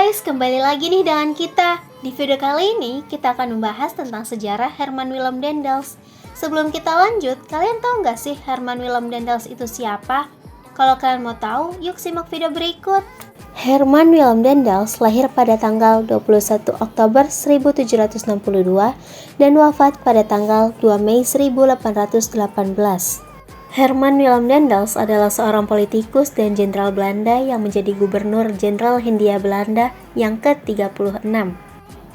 guys, kembali lagi nih dengan kita. Di video kali ini, kita akan membahas tentang sejarah Herman Willem Daendels. Sebelum kita lanjut, kalian tahu nggak sih Herman Willem Daendels itu siapa? Kalau kalian mau tahu, yuk simak video berikut. Herman Willem Daendels lahir pada tanggal 21 Oktober 1762 dan wafat pada tanggal 2 Mei 1818. Herman Willem Daendels adalah seorang politikus dan jenderal Belanda yang menjadi gubernur Jenderal Hindia Belanda yang ke-36.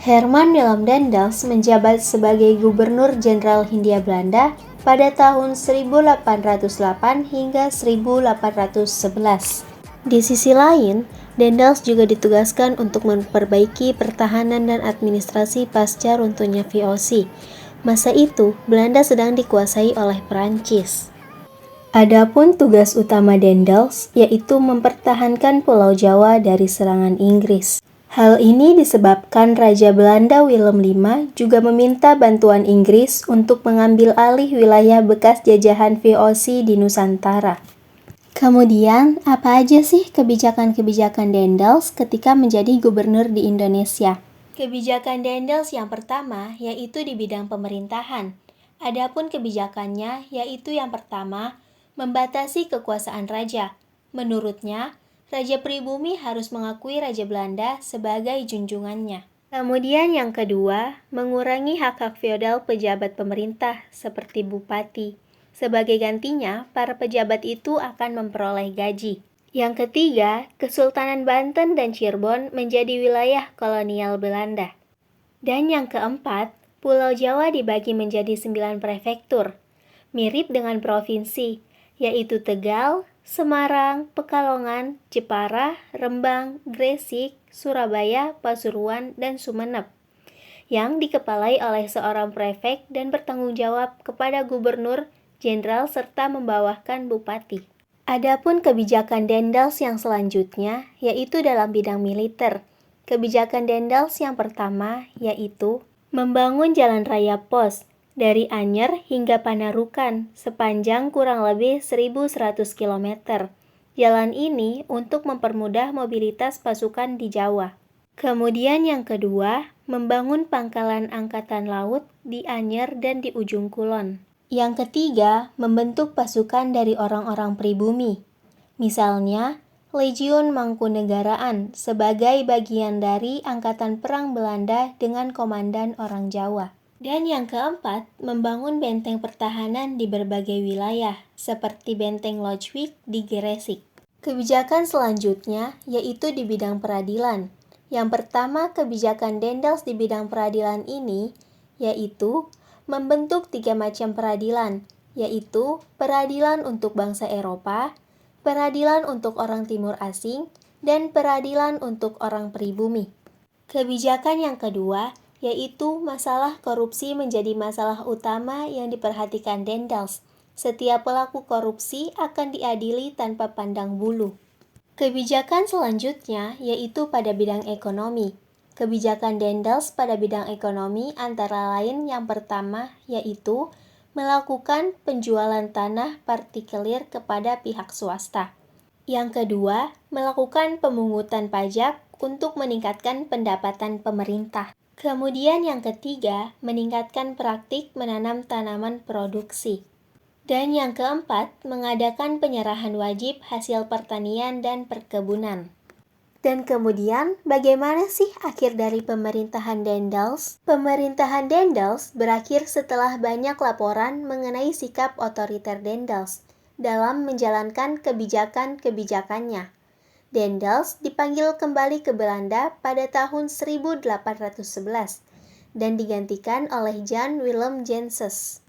Herman Willem Daendels menjabat sebagai gubernur Jenderal Hindia Belanda pada tahun 1808 hingga 1811. Di sisi lain, Daendels juga ditugaskan untuk memperbaiki pertahanan dan administrasi pasca runtuhnya VOC. Masa itu, Belanda sedang dikuasai oleh Perancis. Adapun tugas utama Daendels yaitu mempertahankan Pulau Jawa dari serangan Inggris. Hal ini disebabkan Raja Belanda Willem V juga meminta bantuan Inggris untuk mengambil alih wilayah bekas jajahan VOC di Nusantara. Kemudian, apa aja sih kebijakan-kebijakan Daendels ketika menjadi gubernur di Indonesia? Kebijakan Daendels yang pertama yaitu di bidang pemerintahan. Adapun kebijakannya yaitu yang pertama, membatasi kekuasaan raja. Menurutnya, Raja Pribumi harus mengakui Raja Belanda sebagai junjungannya. Kemudian yang kedua, mengurangi hak-hak feodal pejabat pemerintah seperti bupati. Sebagai gantinya, para pejabat itu akan memperoleh gaji. Yang ketiga, Kesultanan Banten dan Cirebon menjadi wilayah kolonial Belanda. Dan yang keempat, Pulau Jawa dibagi menjadi 9 prefektur, mirip dengan provinsi, yaitu Tegal, Semarang, Pekalongan, Jepara, Rembang, Gresik, Surabaya, Pasuruan, dan Sumeneb, yang dikepalai oleh seorang prefek dan bertanggung jawab kepada gubernur, jenderal, serta membawahkan bupati. Adapun kebijakan Daendels yang selanjutnya, yaitu dalam bidang militer. Kebijakan Daendels yang pertama, yaitu membangun jalan raya pos, dari Anyer hingga Panarukan sepanjang kurang lebih 1.100 km. Jalan ini untuk mempermudah mobilitas pasukan di Jawa. Kemudian yang kedua, membangun pangkalan angkatan laut di Anyer dan di ujung Kulon. Yang ketiga, membentuk pasukan dari orang-orang pribumi. Misalnya, Legiun Mangkunegaraan sebagai bagian dari Angkatan Perang Belanda dengan komandan orang Jawa. Dan yang keempat, membangun benteng pertahanan di berbagai wilayah, seperti Benteng Lodewijk di Gresik. Kebijakan selanjutnya yaitu di bidang peradilan. Yang pertama, kebijakan Daendels di bidang peradilan ini yaitu membentuk 3 macam peradilan, yaitu peradilan untuk bangsa Eropa, peradilan untuk orang timur asing, dan peradilan untuk orang pribumi. Kebijakan yang kedua yaitu masalah korupsi menjadi masalah utama yang diperhatikan Daendels. Setiap pelaku korupsi akan diadili tanpa pandang bulu. Kebijakan selanjutnya yaitu pada bidang ekonomi. Kebijakan Daendels pada bidang ekonomi antara lain yang pertama yaitu melakukan penjualan tanah partikelir kepada pihak swasta. Yang kedua, melakukan pemungutan pajak untuk meningkatkan pendapatan pemerintah. Kemudian yang ketiga, meningkatkan praktik menanam tanaman produksi. Dan yang keempat, mengadakan penyerahan wajib hasil pertanian dan perkebunan. Dan kemudian, bagaimana sih akhir dari pemerintahan Daendels? Pemerintahan Daendels berakhir setelah banyak laporan mengenai sikap otoriter Daendels dalam menjalankan kebijakan-kebijakannya. Daendels dipanggil kembali ke Belanda pada tahun 1811 dan digantikan oleh Jan Willem Janssens.